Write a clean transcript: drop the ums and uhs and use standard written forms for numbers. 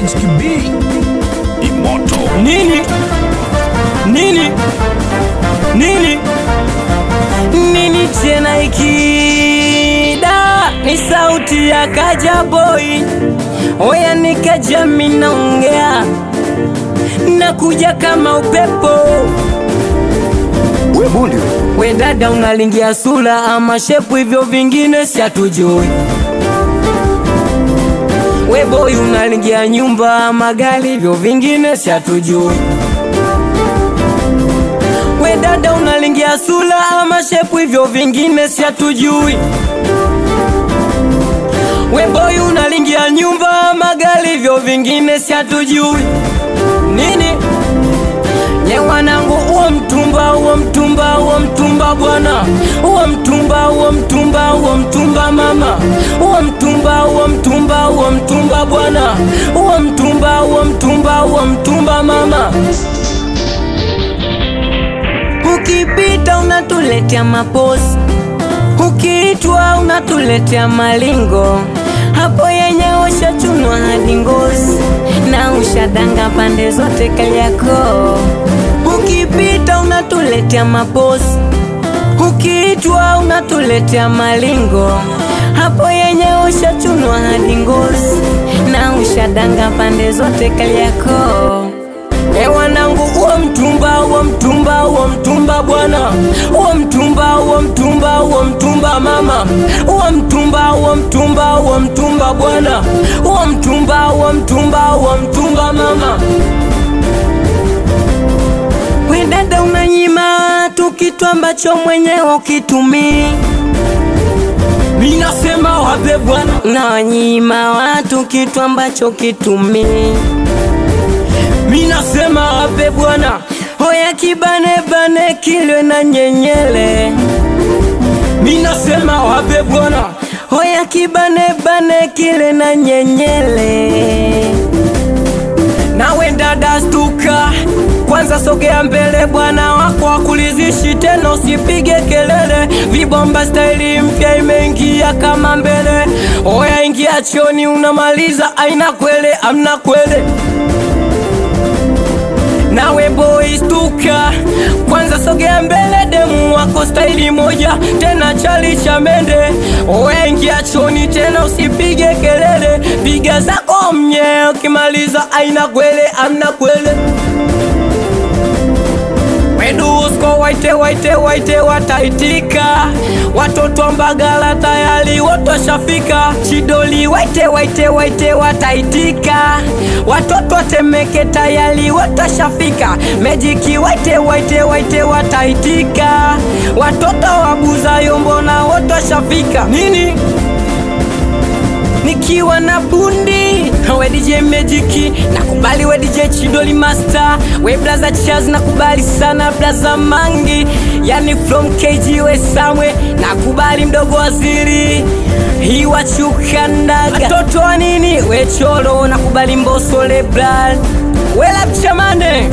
Magic B Imoto. Nini tena ikida, ni sauti ya Kaja Boy. Oya ni Kaja minaongea, nakuja kama upepo. We bundi, we dada unalingia sura ama shepu, hivyo vingine si hatujui. We boy unalingia nyumba ama gari, hivyo vingine si hatujui. We dada unalingia sura ama shepu, hivyo vingine si hatujui. We boy unalingia nyumba ama gari, hivyo vingine si hatujui. Nini? Nye wanangu uo mtumba bwana, uo mtumba mama, uo mtumba bwana, uo mtumba mama. Ukipita unatuletea maposi, ukiitwa unatuletea malingo. Hapo yenye ushachunwa hadi ngozi, na ushadanga pande zote Kariakoo. Ukipita unatuletea maposi, ukiitwa unatuletea malingo. Hapo yenye ushachunwa hadi ngozi, na ushadanga pande zote Kariakoo. Wanangu uo mtumba bwana, uo mtumba mama, uo mtumba bwana, uo mtumba mama. We dada unanyima watu kitu ambacho mwenyewe ukitumii. Minasema wape bwana, unanyima watu kitu ambacho kitumii. Minasema wape bwana, hoya kibane kilwe na nyenyele. Minasema wape bwana, hoya kibane kilwe na nyenyele. Nawe dada stuka, kwanza sogea mbele, bwana wako akulizishi tena, usipige kelele. Vibomba style mpya imeingia kama mbele. Oya ingia choni unamaliza, aina kwele amna kwele. Nawe boy stuka, kwanza sogea mbele, demu wako style moja tena chali cha mende. Oya ingia choni tena, usipige kelele, piga zako mnye, ukimaliza aina kwele amna kwele. Wedusko waite wataitika, watoto Mbagala tayari wote shafika. Chidoli waite wataitika, watoto Temeke tayari wote shafika. Magic waite wataitika, watoto Wabuza Yombo na wote shafika. Nini? Nikiwa na bundi, we DJ Magic, nakubali we DJ Chidoli Master, we Blaza Chaz, nakubali sana Blaza Mangi, yani from KG we Samwe, nakubali mdogo waziri Hiwa Chukandaga. Atoto wa nini? We Cholo, nakubali Mboso Lebral, we Lap Chamane.